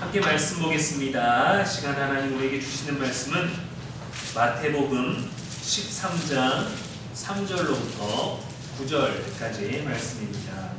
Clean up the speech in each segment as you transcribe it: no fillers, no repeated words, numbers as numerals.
함께 말씀 보겠습니다. 시간 하나님 우리에게 주시는 말씀은 마태복음 13장 3절로부터 9절까지의 말씀입니다.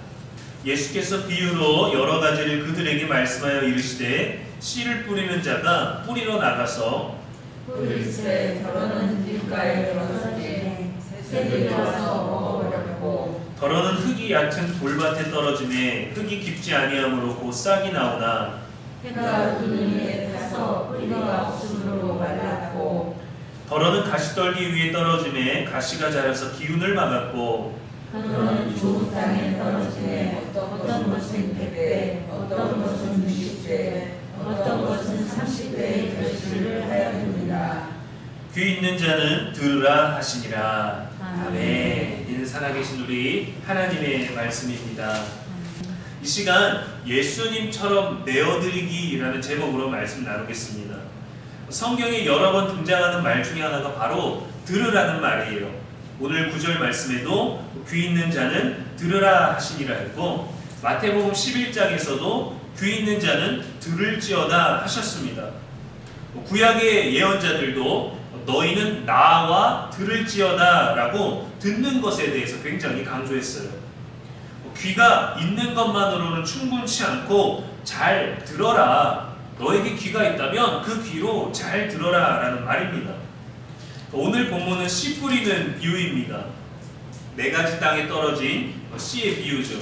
예수께서 비유로 여러 가지를 그들에게 말씀하여 이르시되 씨를 뿌리는 자가 뿌리러 나가서 뿌리새 더러는 길가에 떨어지니 새들이 와서 먹어버렸고 더러는 흙이 얕은 돌밭에 떨어지매 흙이 깊지 아니하므로 곧 싹이 나오나 해가 두는 위에 타서 뿌리가 없으므로 말랐고 더러는 가시떨기 위에 떨어지매 가시가 자라서 기운을 막았고 더러는 좋은 땅에 떨어지매 어떤 것은 100배 어떤 것은 60배 어떤 것은 30배의 결실을 하였습니다. 귀 있는 자는 들으라 하시니라. 아멘. 아멘. 이는 살아계신 우리 하나님의 말씀입니다. 이 시간 예수님처럼 내어드리기라는 제목으로 말씀 나누겠습니다. 성경에 여러 번 등장하는 말 중에 하나가 바로 들으라는 말이에요. 오늘 9절 말씀에도 귀 있는 자는 들으라 하시니라 했고 마태복음 11장에서도 귀 있는 자는 들을지어다 하셨습니다. 구약의 예언자들도 너희는 나와 들을지어다 라고 듣는 것에 대해서 굉장히 강조했어요. 귀가 있는 것만으로는 충분치 않고 잘 들어라. 너에게 귀가 있다면 그 귀로 잘 들어라 라는 말입니다. 오늘 본문은 씨 뿌리는 비유입니다. 4가지 땅에 떨어진 씨의 비유죠.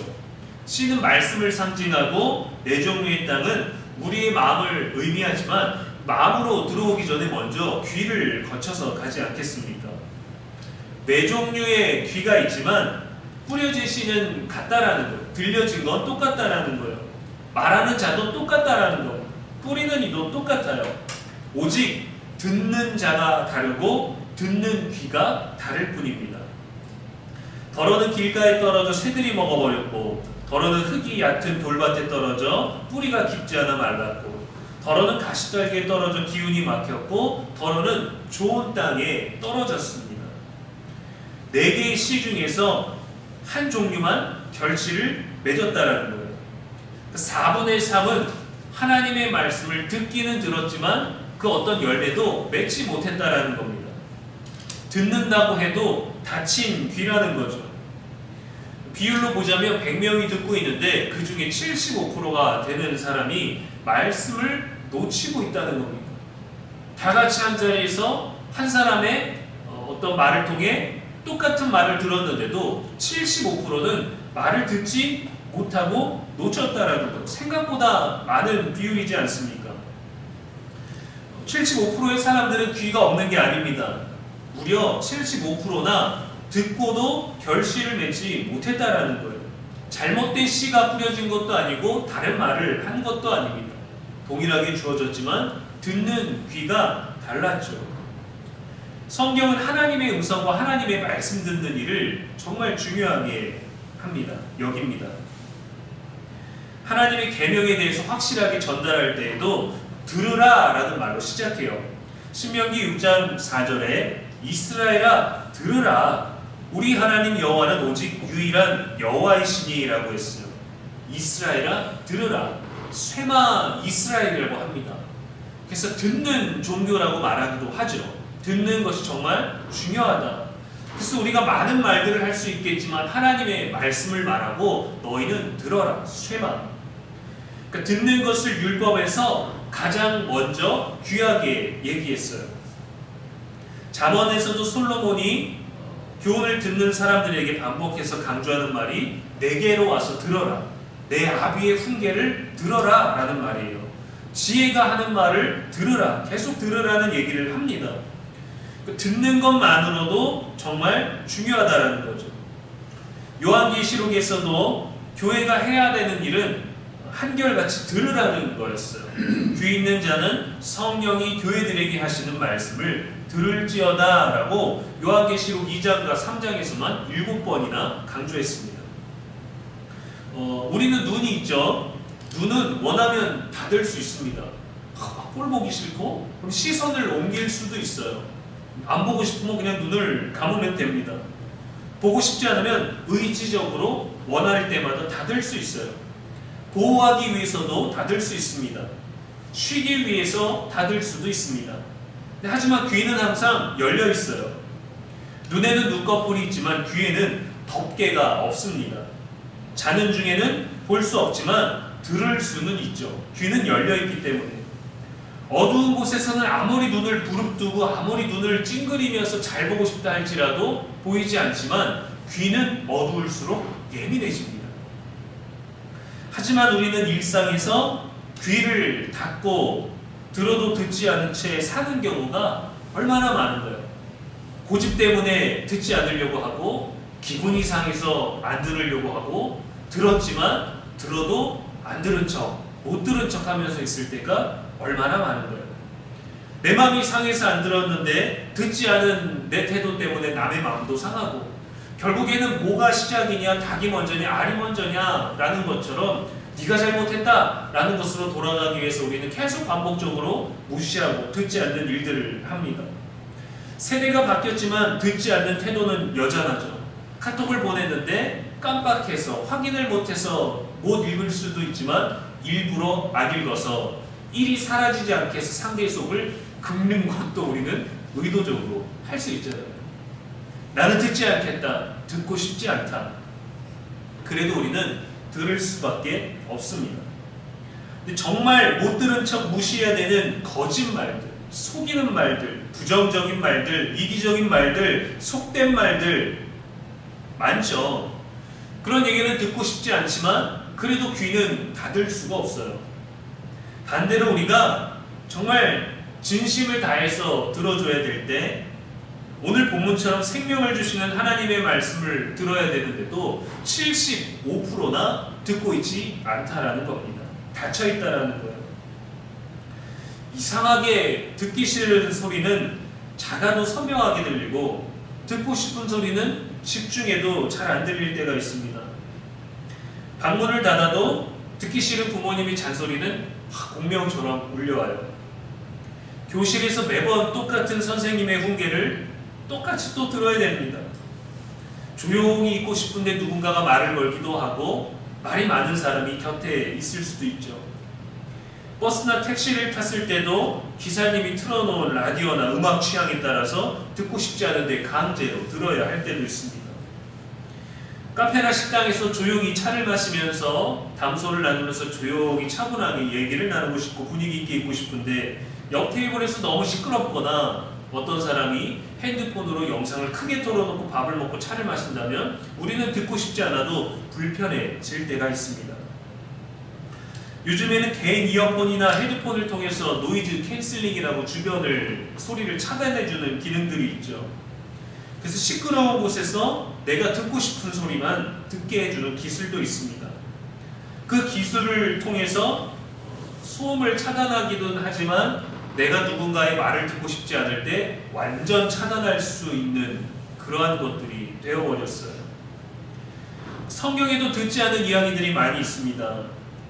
씨는 말씀을 상징하고 4종류의 땅은 우리의 마음을 의미하지만 마음으로 들어오기 전에 먼저 귀를 거쳐서 가지 않겠습니까? 4종류의 귀가 있지만 뿌려진 씨는 같다라는 거예요. 들려진 건 똑같다라는 거예요. 말하는 자도 똑같다라는 거예요. 뿌리는 이도 똑같아요. 오직 듣는 자가 다르고 듣는 귀가 다를 뿐입니다. 더러는 길가에 떨어져 새들이 먹어버렸고 더러는 흙이 얕은 돌밭에 떨어져 뿌리가 깊지 않아 말랐고 더러는 가시떨기에 떨어져 기운이 막혔고 더러는 좋은 땅에 떨어졌습니다. 4개의 씨 중에서 한 종류만 결실을 맺었다라는 거예요. 4분의 3은 하나님의 말씀을 듣기는 들었지만 그 어떤 열매도 맺지 못했다라는 겁니다. 듣는다고 해도 닫힌 귀라는 거죠. 비율로 보자면 100명이 듣고 있는데 그 중에 75%가 되는 사람이 말씀을 놓치고 있다는 겁니다. 다 같이 한 자리에서 한 사람의 어떤 말을 통해 똑같은 말을 들었는데도 75%는 말을 듣지 못하고 놓쳤다라는 것. 생각보다 많은 비율이지 않습니까? 75%의 사람들은 귀가 없는 게 아닙니다. 무려 75%나 듣고도 결실을 맺지 못했다라는 거예요. 잘못된 씨가 뿌려진 것도 아니고 다른 말을 한 것도 아닙니다. 동일하게 주어졌지만 듣는 귀가 달랐죠. 성경은 하나님의 음성과 하나님의 말씀 듣는 일을 정말 중요하게 합니다. 여깁니다. 하나님의 계명에 대해서 확실하게 전달할 때에도 들으라 라는 말로 시작해요. 신명기 6장 4절에 이스라엘아 들으라 우리 하나님 여호와는 오직 유일한 여호와이시니 라고 했어요. 이스라엘아 들으라 쇠마 이스라엘이라고 합니다. 그래서 듣는 종교라고 말하기도 하죠. 듣는 것이 정말 중요하다. 그래서 우리가 많은 말들을 할 수 있겠지만 하나님의 말씀을 말하고 너희는 들어라 쇠마. 그러니까 듣는 것을 율법에서 가장 먼저 귀하게 얘기했어요. 잠언에서도 솔로몬이 교훈을 듣는 사람들에게 반복해서 강조하는 말이 내게로 와서 들어라. 내 아비의 훈계를 들어라 라는 말이에요. 지혜가 하는 말을 들으라. 계속 들으라는 얘기를 합니다. 듣는 것만으로도 정말 중요하다라는 거죠. 요한계시록에서도 교회가 해야 되는 일은 한결같이 들으라는 거였어요. 귀 있는 자는 성령이 교회들에게 하시는 말씀을 들을지어다 라고 요한계시록 2장과 3장에서만 7번이나 강조했습니다. 우리는 눈이 있죠. 눈은 원하면 닫을 수 있습니다. 꼴 보기 싫고 그럼 시선을 옮길 수도 있어요. 안 보고 싶으면 그냥 눈을 감으면 됩니다. 보고 싶지 않으면 의지적으로 원할 때마다 닫을 수 있어요. 보호하기 위해서도 닫을 수 있습니다. 쉬기 위해서 닫을 수도 있습니다. 하지만 귀는 항상 열려 있어요. 눈에는 눈꺼풀이 있지만 귀에는 덮개가 없습니다. 자는 중에는 볼 수 없지만 들을 수는 있죠. 귀는 열려 있기 때문에. 어두운 곳에서는 아무리 눈을 부릅뜨고 아무리 눈을 찡그리면서 잘 보고 싶다 할지라도 보이지 않지만 귀는 어두울수록 예민해집니다. 하지만 우리는 일상에서 귀를 닫고 들어도 듣지 않은 채 사는 경우가 얼마나 많은 거예요. 고집 때문에 듣지 않으려고 하고 기분이 상해서 안 들으려고 하고 들었지만 들어도 안 들은 척, 못 들은 척 하면서 있을 때가 얼마나 많은 거예요. 내 마음이 상해서 안 들었는데 듣지 않은 내 태도 때문에 남의 마음도 상하고 결국에는 뭐가 시작이냐, 닭이 먼저냐, 알이 먼저냐 라는 것처럼 네가 잘못했다 라는 것으로 돌아가기 위해서 우리는 계속 반복적으로 무시하고 듣지 않는 일들을 합니다. 세대가 바뀌었지만 듣지 않는 태도는 여전하죠. 카톡을 보냈는데 깜빡해서 확인을 못해서 못 읽을 수도 있지만 일부러 안 읽어서 일이 사라지지 않게 해서 상대의 속을 긁는 것도 우리는 의도적으로 할 수 있잖아요. 나는 듣지 않겠다. 듣고 싶지 않다. 그래도 우리는 들을 수밖에 없습니다. 근데 정말 못 들은 척 무시해야 되는 거짓말들, 속이는 말들, 부정적인 말들, 이기적인 말들, 속된 말들 많죠. 그런 얘기는 듣고 싶지 않지만 그래도 귀는 닫을 수가 없어요. 반대로 우리가 정말 진심을 다해서 들어줘야 될 때 오늘 본문처럼 생명을 주시는 하나님의 말씀을 들어야 되는데도 75%나 듣고 있지 않다라는 겁니다. 닫혀있다라는 거예요. 이상하게 듣기 싫은 소리는 작아도 선명하게 들리고 듣고 싶은 소리는 집중해도 잘 안 들릴 때가 있습니다. 방문을 닫아도 듣기 싫은 부모님이 잔소리는 공명처럼 울려와요. 교실에서 매번 똑같은 선생님의 훈계를 똑같이 또 들어야 됩니다. 조용히 있고 싶은데 누군가가 말을 걸기도 하고 말이 많은 사람이 곁에 있을 수도 있죠. 버스나 택시를 탔을 때도 기사님이 틀어놓은 라디오나 음악 취향에 따라서 듣고 싶지 않은데 강제로 들어야 할 때도 있습니다. 카페나 식당에서 조용히 차를 마시면서 담소를 나누면서 조용히 차분하게 얘기를 나누고 싶고 분위기 있게 있고 싶은데 옆 테이블에서 너무 시끄럽거나 어떤 사람이 핸드폰으로 영상을 크게 틀어놓고 밥을 먹고 차를 마신다면 우리는 듣고 싶지 않아도 불편해질 때가 있습니다. 요즘에는 개인 이어폰이나 헤드폰을 통해서 노이즈 캔슬링이라고 주변을 소리를 차단해주는 기능들이 있죠. 그래서 시끄러운 곳에서 내가 듣고 싶은 소리만 듣게 해주는 기술도 있습니다. 그 기술을 통해서 소음을 차단하기도 하지만 내가 누군가의 말을 듣고 싶지 않을 때 완전 차단할 수 있는 그러한 것들이 되어버렸어요. 성경에도 듣지 않은 이야기들이 많이 있습니다.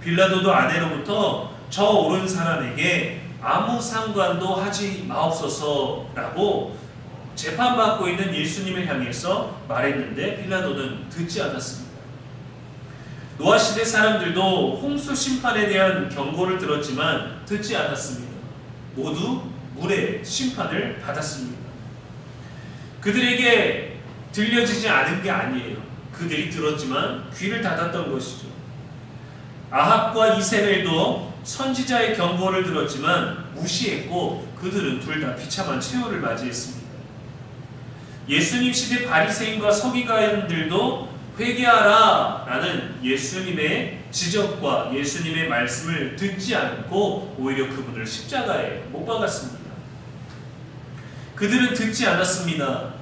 빌라도도 아내로부터 저 오른 사람에게 아무 상관도 하지 마옵소서라고 재판받고 있는 예수님을 향해서 말했는데 빌라도는 듣지 않았습니다. 노아 시대 사람들도 홍수 심판에 대한 경고를 들었지만 듣지 않았습니다. 모두 물의 심판을 받았습니다. 그들에게 들려지지 않은 게 아니에요. 그들이 들었지만 귀를 닫았던 것이죠. 아합과 이세벨도 선지자의 경고를 들었지만 무시했고 그들은 둘 다 비참한 최후를 맞이했습니다. 예수님 시대 바리새인과 서기관들도 회개하라 라는 예수님의 지적과 예수님의 말씀을 듣지 않고 오히려 그분을 십자가에 못 박았습니다. 그들은 듣지 않았습니다.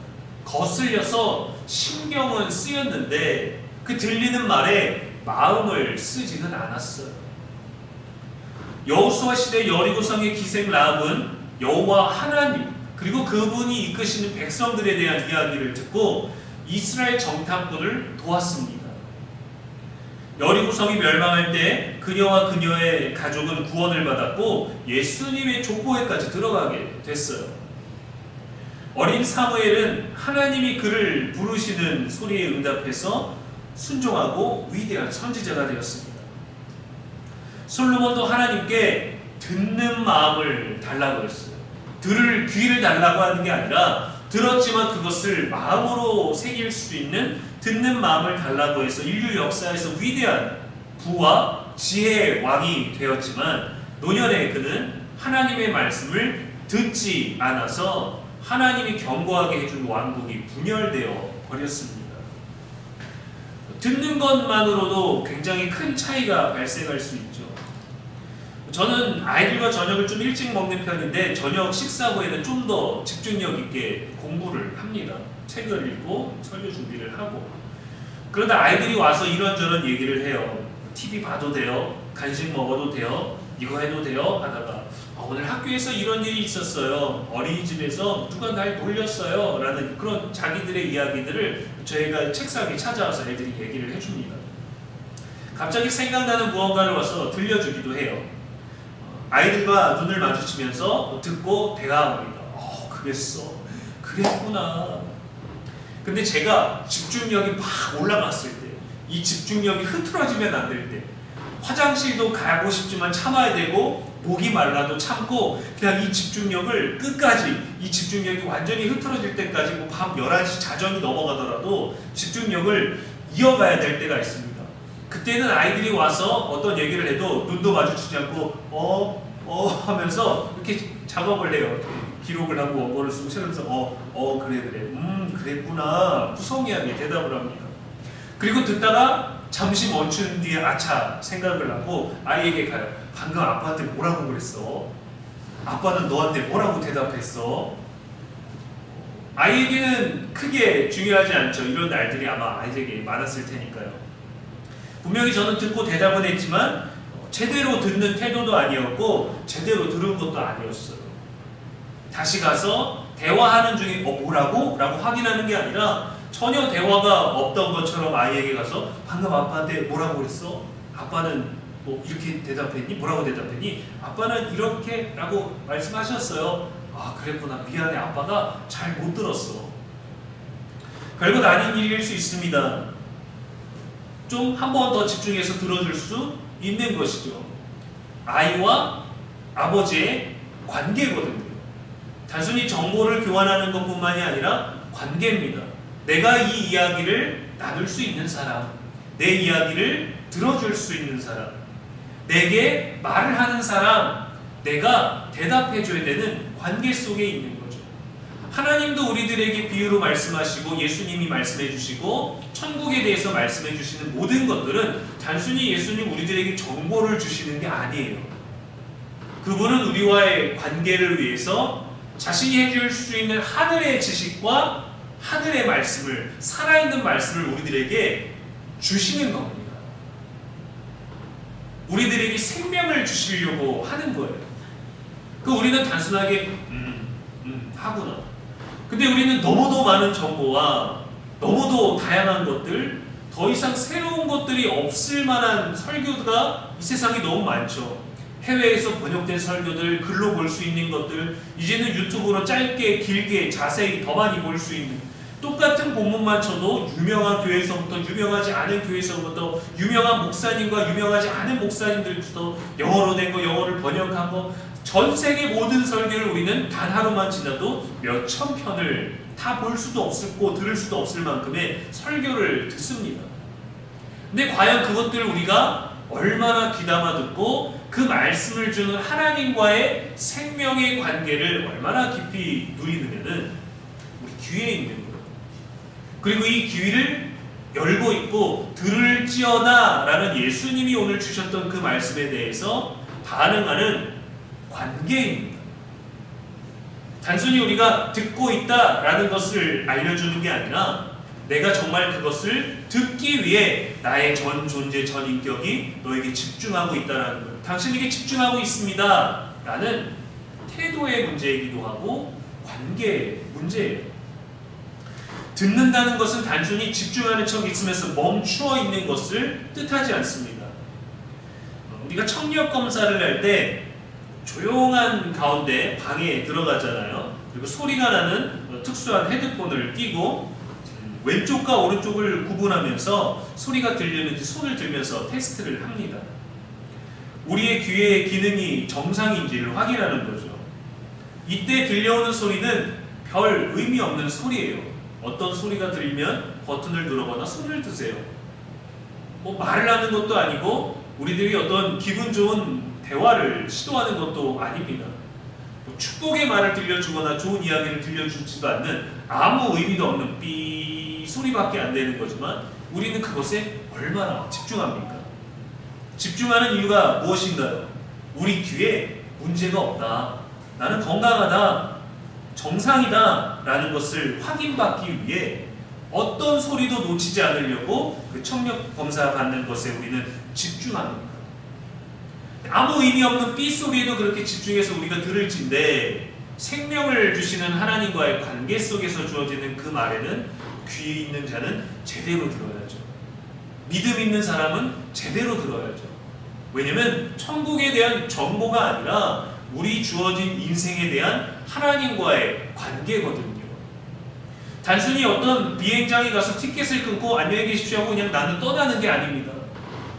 거슬려서 신경은 쓰였는데 그 들리는 말에 마음을 쓰지는 않았어요. 여호수아 시대 여리고성의 기생 라합은 여호와 하나님 그리고 그분이 이끄시는 백성들에 대한 이야기를 듣고 이스라엘 정탐꾼을 도왔습니다. 여리고성이 멸망할 때 그녀와 그녀의 가족은 구원을 받았고 예수님의 족보에까지 들어가게 됐어요. 어린 사무엘은 하나님이 그를 부르시는 소리에 응답해서 순종하고 위대한 선지자가 되었습니다. 솔로몬도 하나님께 듣는 마음을 달라고 했어요. 들을 귀를 달라고 하는 게 아니라 들었지만 그것을 마음으로 새길 수 있는 듣는 마음을 달라고 해서 인류 역사에서 위대한 부와 지혜의 왕이 되었지만 노년에 그는 하나님의 말씀을 듣지 않아서 하나님이 경고하게 해준 왕국이 분열되어 버렸습니다. 듣는 것만으로도 굉장히 큰 차이가 발생할 수 있죠. 저는 아이들과 저녁을 좀 일찍 먹는 편인데 저녁 식사 후에는 좀 더 집중력 있게 공부를 합니다. 책을 읽고 설교 준비를 하고. 그러다 아이들이 와서 이런저런 얘기를 해요. TV 봐도 돼요? 간식 먹어도 돼요? 이거 해도 돼요? 하다가 오늘 학교에서 이런 일이 있었어요. 어린이집에서 누가 날 놀렸어요. 라는 그런 자기들의 이야기들을 저희가 책상에 찾아와서 애들이 얘기를 해줍니다. 갑자기 생각나는 무언가를 와서 들려주기도 해요. 아이들과 눈을 마주치면서 듣고 대화합니다. 그랬어. 그랬구나. 근데 제가 집중력이 막 올라갔을 때, 이 집중력이 흐트러지면 안 될 때, 화장실도 가고 싶지만 참아야 되고 목이 말라도 참고 그냥 이 집중력을 끝까지, 이 집중력이 완전히 흐트러질 때까지 뭐 밤 11시 자정이 넘어가더라도 집중력을 이어가야 될 때가 있습니다. 그때는 아이들이 와서 어떤 얘기를 해도 눈도 마주치지 않고 하면서 이렇게 작업을 해요. 기록을 하고 원고를 쓰고 책으면서 그래 그랬구나 무성의하게 대답을 합니다. 그리고 듣다가 잠시 멈춘 뒤에 아차 생각을 하고 아이에게 가요. 방금 아빠한테 뭐라고 그랬어? 아빠는 너한테 뭐라고 대답했어? 아이에게는 크게 중요하지 않죠. 이런 날들이 아마 아이에게 많았을 테니까요. 분명히 저는 듣고 대답은 했지만 제대로 듣는 태도도 아니었고 제대로 들은 것도 아니었어요. 다시 가서 대화하는 중에 뭐라고? 라고 확인하는 게 아니라 전혀 대화가 없던 것처럼 아이에게 가서 방금 아빠한테 뭐라고 그랬어? 아빠는 뭐 이렇게 대답했니? 뭐라고 대답했니? 아빠는 이렇게 라고 말씀하셨어요. 그랬구나. 미안해. 아빠가 잘 못 들었어. 별것 아닌 일일 수 있습니다. 좀 한 번 더 집중해서 들어줄 수 있는 것이죠. 아이와 아버지의 관계거든요. 단순히 정보를 교환하는 것뿐만이 아니라 관계입니다. 내가 이 이야기를 나눌 수 있는 사람, 내 이야기를 들어줄 수 있는 사람, 내게 말을 하는 사람, 내가 대답해줘야 되는 관계 속에 있는 거죠. 하나님도 우리들에게 비유로 말씀하시고 예수님이 말씀해주시고 천국에 대해서 말씀해주시는 모든 것들은 단순히 예수님 우리들에게 정보를 주시는 게 아니에요. 그분은 우리와의 관계를 위해서 자신이 해줄 수 있는 하늘의 지식과 하늘의 말씀을, 살아있는 말씀을 우리들에게 주시는 겁니다. 우리들에게 생명을 주시려고 하는 거예요. 우리는 단순하게 하구나. 근데 우리는 너무도 많은 정보와 너무도 다양한 것들, 더 이상 새로운 것들이 없을 만한 설교가 이 세상에 너무 많죠. 해외에서 번역된 설교들, 글로 볼 수 있는 것들, 이제는 유튜브로 짧게, 길게, 자세히 더 많이 볼 수 있는, 똑같은 본문만 쳐도 유명한 교회에서부터 유명하지 않은 교회에서부터 유명한 목사님과 유명하지 않은 목사님들부터 영어로 된 거, 영어를 번역한 거, 전 세계 모든 설교를 우리는 단 하루만 지나도 몇천 편을 다 볼 수도 없고 들을 수도 없을 만큼의 설교를 듣습니다. 근데 과연 그것들을 우리가 얼마나 귀담아 듣고 그 말씀을 주는 하나님과의 생명의 관계를 얼마나 깊이 누리느냐는 우리 귀에 있는 거예요. 그리고 이 귀를 열고 있고 들을지어다 라는 예수님이 오늘 주셨던 그 말씀에 대해서 반응하는 관계입니다. 단순히 우리가 듣고 있다라는 것을 알려주는 게 아니라 내가 정말 그것을 듣기 위해 나의 전 존재, 전 인격이 너에게 집중하고 있다는 것. 당신에게 집중하고 있습니다 라는 태도의 문제이기도 하고 관계의 문제예요. 듣는다는 것은 단순히 집중하는 척 있으면서 멈추어 있는 것을 뜻하지 않습니다. 우리가 청력 검사를 할 때 조용한 가운데 방에 들어가잖아요. 그리고 소리가 나는 특수한 헤드폰을 끼고 왼쪽과 오른쪽을 구분하면서 소리가 들리는지 손을 들면서 테스트를 합니다. 우리의 귀의 기능이 정상인지를 확인하는 거죠. 이때 들려오는 소리는 별 의미 없는 소리예요. 어떤 소리가 들리면 버튼을 누르거나 손을 드세요. 뭐 말을 하는 것도 아니고 우리들이 어떤 기분 좋은 대화를 시도하는 것도 아닙니다. 뭐 축복의 말을 들려주거나 좋은 이야기를 들려주지도 않는 아무 의미도 없는 삐 소리밖에 안 되는 거지만 우리는 그것에 얼마나 집중합니까? 집중하는 이유가 무엇인가요? 우리 귀에 문제가 없다. 나는 건강하다. 정상이다. 라는 것을 확인받기 위해 어떤 소리도 놓치지 않으려고 그 청력 검사 받는 것에 우리는 집중합니다. 아무 의미 없는 삐 소리에도 그렇게 집중해서 우리가 들을진데 생명을 주시는 하나님과의 관계 속에서 주어지는 그 말에는 귀 있는 자는 제대로 들어야죠. 믿음 있는 사람은 제대로 들어야죠. 왜냐면 천국에 대한 정보가 아니라 우리 주어진 인생에 대한 하나님과의 관계거든요. 단순히 어떤 비행장에 가서 티켓을 끊고 안녕히 계십시오 하고 그냥 나는 떠나는 게 아닙니다.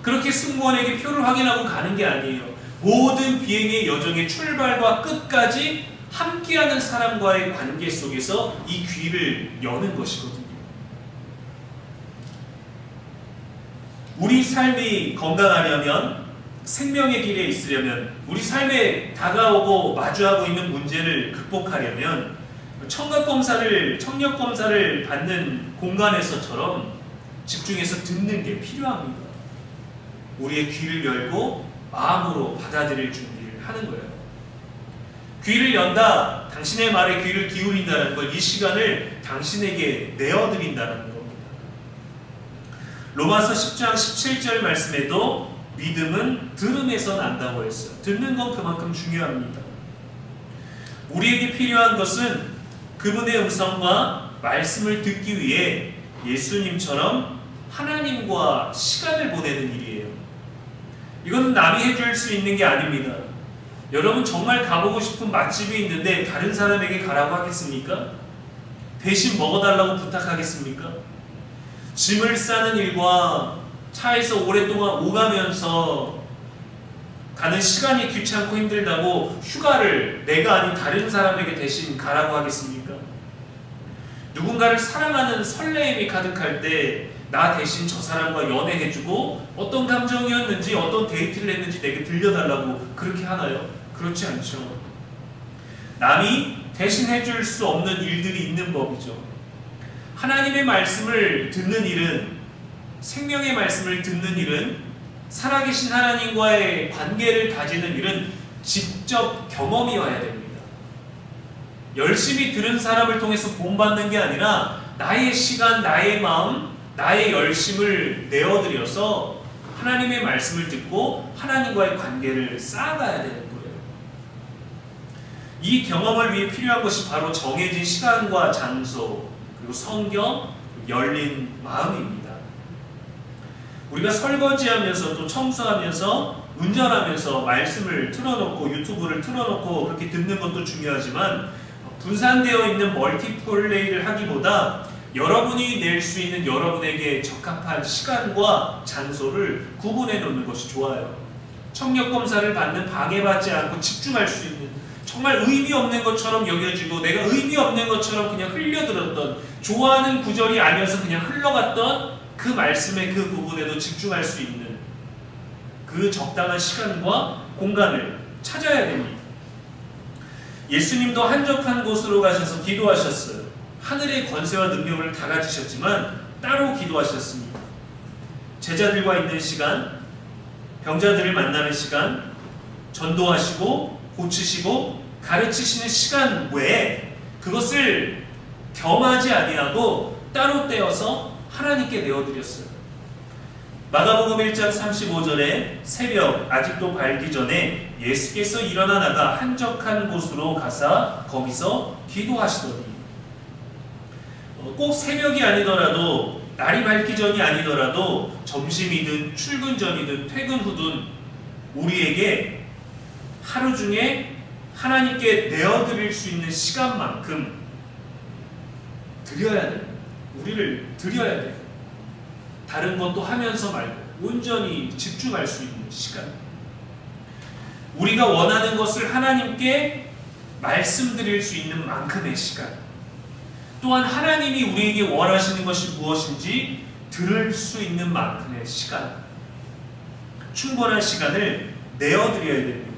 그렇게 승무원에게 표를 확인하고 가는 게 아니에요. 모든 비행의 여정의 출발과 끝까지 함께하는 사람과의 관계 속에서 이 귀를 여는 것이거든요. 우리 삶이 건강하려면, 생명의 길에 있으려면, 우리 삶에 다가오고 마주하고 있는 문제를 극복하려면 청력 검사를 받는 공간에서처럼 집중해서 듣는 게 필요합니다. 우리의 귀를 열고 마음으로 받아들일 준비를 하는 거예요. 귀를 연다, 당신의 말에 귀를 기울인다는 걸, 이 시간을 당신에게 내어드린다는 겁니다. 로마서 10장 17절 말씀에도 믿음은 들음에서 난다고 했어요. 듣는 건 그만큼 중요합니다. 우리에게 필요한 것은 그분의 음성과 말씀을 듣기 위해 예수님처럼 하나님과 시간을 보내는 일이에요. 이건 남이 해줄 수 있는 게 아닙니다. 여러분 정말 가보고 싶은 맛집이 있는데 다른 사람에게 가라고 하겠습니까? 대신 먹어달라고 부탁하겠습니까? 짐을 싸는 일과 차에서 오랫동안 오가면서 가는 시간이 귀찮고 힘들다고 휴가를 내가 아닌 다른 사람에게 대신 가라고 하겠습니까? 누군가를 사랑하는 설레임이 가득할 때 나 대신 저 사람과 연애해주고 어떤 감정이었는지 어떤 데이트를 했는지 내게 들려달라고 그렇게 하나요? 그렇지 않죠. 남이 대신 해줄 수 없는 일들이 있는 법이죠. 하나님의 말씀을 듣는 일은, 생명의 말씀을 듣는 일은, 살아계신 하나님과의 관계를 다지는 일은 직접 경험이어야 됩니다. 열심히 들은 사람을 통해서 본받는 게 아니라 나의 시간, 나의 마음, 나의 열심을 내어드려서 하나님의 말씀을 듣고 하나님과의 관계를 쌓아가야 되는 거예요. 이 경험을 위해 필요한 것이 바로 정해진 시간과 장소, 그리고 성경, 열린 마음입니다. 우리가 설거지하면서 또 청소하면서 운전하면서 말씀을 틀어놓고 유튜브를 틀어놓고 그렇게 듣는 것도 중요하지만 분산되어 있는 멀티플레이를 하기보다 여러분이 낼 수 있는 여러분에게 적합한 시간과 장소를 구분해 놓는 것이 좋아요. 청력 검사를 받는 방해받지 않고 집중할 수 있는, 정말 의미 없는 것처럼 여겨지고 내가 의미 없는 것처럼 그냥 흘려들었던, 좋아하는 구절이 아니어서 그냥 흘러갔던 그 말씀의 그 부분에도 집중할 수 있는 그 적당한 시간과 공간을 찾아야 됩니다. 예수님도 한적한 곳으로 가셔서 기도하셨어요. 하늘의 권세와 능력을 다 가지셨지만 따로 기도하셨습니다. 제자들과 있는 시간, 병자들을 만나는 시간, 전도하시고 고치시고 가르치시는 시간 외에 그것을 겸하지 아니하고 따로 떼어서 하나님께 내어드렸어요. 마가복음 1장 35절에 새벽 아직도 밝기 전에 예수께서 일어나 나가 한적한 곳으로 가사 거기서 기도하시더니, 꼭 새벽이 아니더라도 날이 밝기 전이 아니더라도 점심이든 출근 전이든 퇴근 후든 우리에게 하루 중에 하나님께 내어드릴 수 있는 시간만큼 드려야 돼요. 우리를 드려야 돼요. 다른 것도 하면서 말고 온전히 집중할 수 있는 시간. 우리가 원하는 것을 하나님께 말씀드릴 수 있는 만큼의 시간, 또한 하나님이 우리에게 원하시는 것이 무엇인지 들을 수 있는 만큼의 시간, 충분한 시간을 내어드려야 됩니다.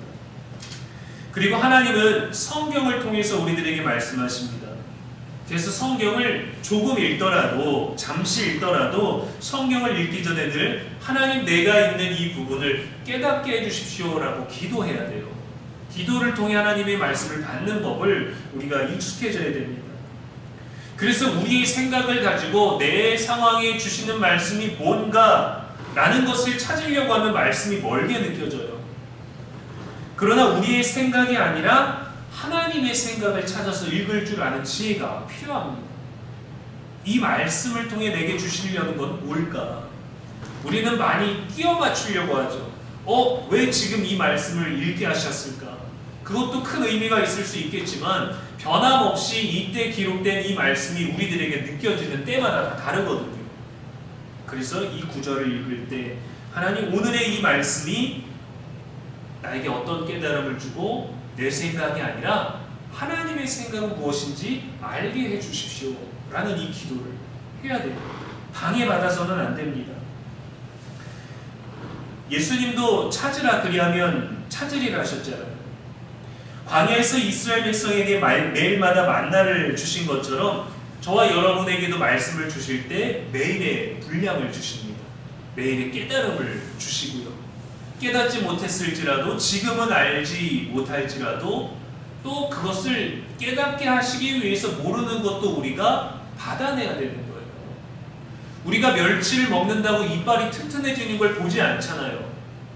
그리고 하나님은 성경을 통해서 우리들에게 말씀하십니다. 그래서 성경을 조금 읽더라도, 잠시 읽더라도 성경을 읽기 전에 늘 하나님, 내가 있는 이 부분을 깨닫게 해주십시오라고 기도해야 돼요. 기도를 통해 하나님의 말씀을 받는 법을 우리가 익숙해져야 됩니다. 그래서 우리의 생각을 가지고 내 상황에 주시는 말씀이 뭔가 라는 것을 찾으려고 하면 말씀이 멀게 느껴져요. 그러나 우리의 생각이 아니라 하나님의 생각을 찾아서 읽을 줄 아는 지혜가 필요합니다. 이 말씀을 통해 내게 주시려는 건 뭘까? 우리는 많이 끼워 맞추려고 하죠. 왜 지금 이 말씀을 읽게 하셨을까? 그것도 큰 의미가 있을 수 있겠지만 변함없이 이때 기록된 이 말씀이 우리들에게 느껴지는 때마다 다 다르거든요. 그래서 이 구절을 읽을 때 하나님, 오늘의 이 말씀이 나에게 어떤 깨달음을 주고 내 생각이 아니라 하나님의 생각은 무엇인지 알게 해주십시오 라는 이 기도를 해야 돼요. 방해받아서는 안 됩니다. 예수님도 찾으라 그리하면 찾으리라 하셨잖아요. 광야에서 이스라엘 백성에게 매일마다 만나를 주신 것처럼 저와 여러분에게도 말씀을 주실 때 매일의 분량을 주십니다. 매일의 깨달음을 주시고요. 깨닫지 못했을지라도, 지금은 알지 못할지라도 또 그것을 깨닫게 하시기 위해서 모르는 것도 우리가 받아내야 되는 거예요. 우리가 멸치를 먹는다고 이빨이 튼튼해지는 걸 보지 않잖아요.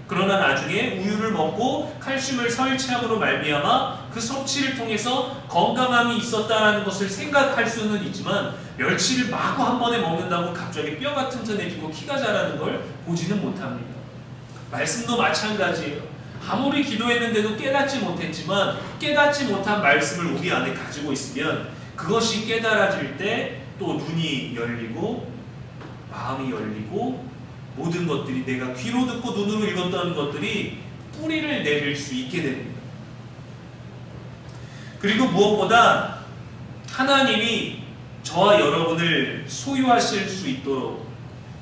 그러나 나중에 우유를 먹고 칼슘을 섭취함으로 말미암아 그 섭취를 통해서 건강함이 있었다는 것을 생각할 수는 있지만 멸치를 마구 한 번에 먹는다고 갑자기 뼈가 튼튼해지고 키가 자라는 걸 보지는 못합니다. 말씀도 마찬가지예요. 아무리 기도했는데도 깨닫지 못했지만 깨닫지 못한 말씀을 우리 안에 가지고 있으면 그것이 깨달아질 때 또 눈이 열리고 마음이 열리고 모든 것들이, 내가 귀로 듣고 눈으로 읽었던 것들이 뿌리를 내릴 수 있게 됩니다. 그리고 무엇보다 하나님이 저와 여러분을 소유하실 수 있도록,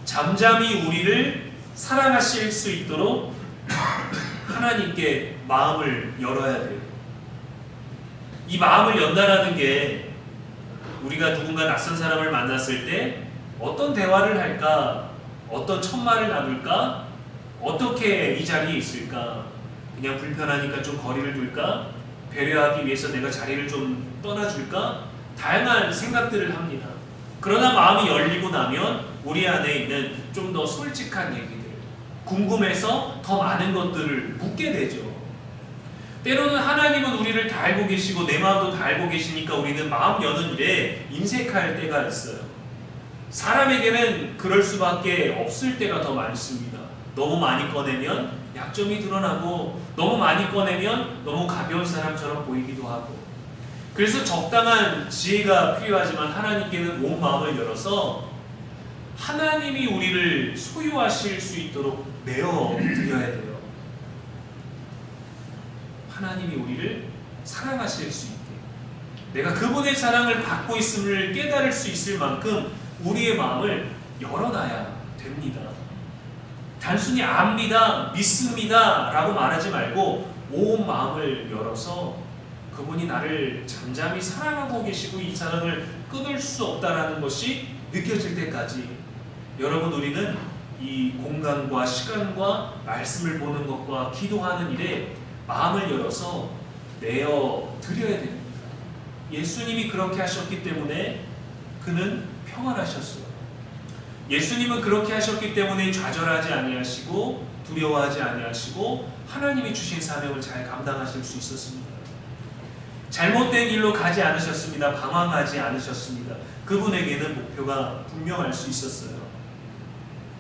잠잠히 우리를 사랑하실 수 있도록 하나님께 마음을 열어야 돼요. 이 마음을 연다라는 게 우리가 누군가 낯선 사람을 만났을 때 어떤 대화를 할까? 어떤 첫말을 나눌까? 어떻게 이 자리에 있을까? 그냥 불편하니까 좀 거리를 둘까? 배려하기 위해서 내가 자리를 좀 떠나줄까? 다양한 생각들을 합니다. 그러나 마음이 열리고 나면 우리 안에 있는 좀 더 솔직한 얘기들, 궁금해서 더 많은 것들을 묻게 되죠. 때로는 하나님은 우리를 다 알고 계시고 내 마음도 다 알고 계시니까 우리는 마음 여는 일에 인색할 때가 있어요. 사람에게는 그럴 수밖에 없을 때가 더 많습니다. 너무 많이 꺼내면 약점이 드러나고 너무 많이 꺼내면 너무 가벼운 사람처럼 보이기도 하고, 그래서 적당한 지혜가 필요하지만 하나님께는 온 마음을 열어서 하나님이 우리를 소유하실 수 있도록 내어드려야 돼요. 하나님이 우리를 사랑하실 수 있게, 내가 그분의 사랑을 받고 있음을 깨달을 수 있을 만큼 우리의 마음을 열어놔야 됩니다. 단순히 압니다, 믿습니다 라고 말하지 말고 온 마음을 열어서 그분이 나를 잠잠히 사랑하고 계시고 이 사랑을 끊을 수 없다라는 것이 느껴질 때까지, 여러분, 우리는 이 공간과 시간과 말씀을 보는 것과 기도하는 일에 마음을 열어서 내어드려야 됩니다. 예수님이 그렇게 하셨기 때문에 그는 평안하셨어요. 예수님은 그렇게 하셨기 때문에 좌절하지 아니하시고 두려워하지 아니하시고 하나님이 주신 사명을 잘 감당하실 수 있었습니다. 잘못된 길로 가지 않으셨습니다. 방황하지 않으셨습니다. 그분에게는 목표가 분명할 수 있었어요.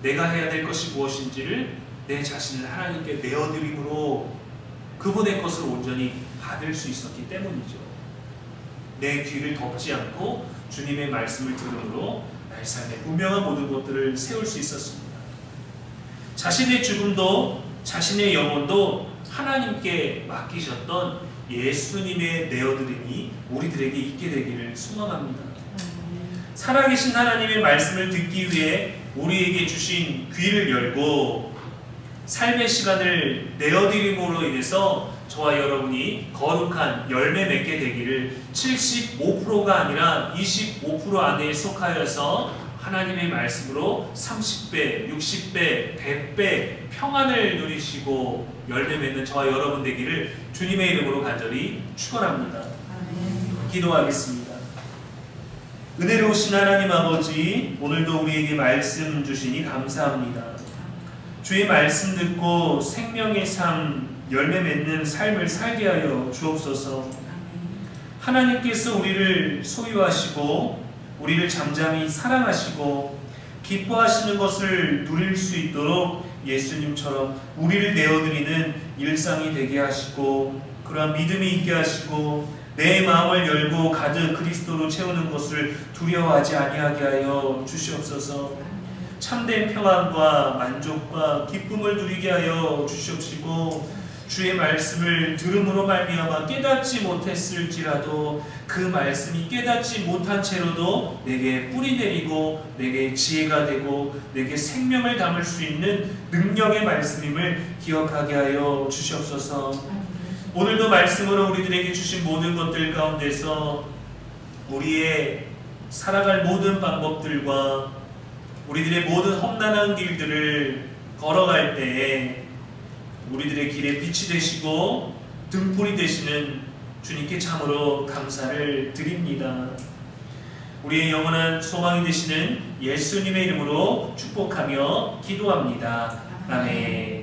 내가 해야 될 것이 무엇인지를 내 자신을 하나님께 내어드림으로 그분의 것을 온전히 받을 수 있었기 때문이죠. 내 귀를 덮지 않고 주님의 말씀을 들음으로 나의 삶에 분명한 모든 것들을 세울 수 있었습니다. 자신의 죽음도 자신의 영혼도 하나님께 맡기셨던 예수님의 내어드림이 우리들에게 있게 되기를 소망합니다. 살아계신 하나님의 말씀을 듣기 위해 우리에게 주신 귀를 열고 삶의 시간을 내어드림으로 인해서 저와 여러분이 거룩한 열매 맺게 되기를 75%가 아니라 25% 안에 속하여서 하나님의 말씀으로 30배, 60배, 100배 평안을 누리시고 열매 맺는 저와 여러분 되기를 주님의 이름으로 간절히 축원합니다. 기도하겠습니다. 은혜로우신 하나님 아버지, 오늘도 우리에게 말씀 주시니 감사합니다. 주의 말씀 듣고 생명의 삶, 열매 맺는 삶을 살게 하여 주옵소서. 하나님께서 우리를 소유하시고 우리를 잠잠히 사랑하시고 기뻐하시는 것을 누릴 수 있도록 예수님처럼 우리를 내어드리는 일상이 되게 하시고 그러한 믿음이 있게 하시고 내 마음을 열고 가득 그리스도로 채우는 것을 두려워하지 아니하게 하여 주시옵소서. 참된 평안과 만족과 기쁨을 누리게 하여 주시옵시고 주의 말씀을 들음으로 말미암아 깨닫지 못했을지라도 그 말씀이 깨닫지 못한 채로도 내게 뿌리 내리고 내게 지혜가 되고 내게 생명을 담을 수 있는 능력의 말씀임을 기억하게 하여 주시옵소서. 오늘도 말씀으로 우리들에게 주신 모든 것들 가운데서 우리의 살아갈 모든 방법들과 우리들의 모든 험난한 길들을 걸어갈 때에 우리들의 길에 빛이 되시고 등불이 되시는 주님께 참으로 감사를 드립니다. 우리의 영원한 소망이 되시는 예수님의 이름으로 축복하며 기도합니다. 아멘.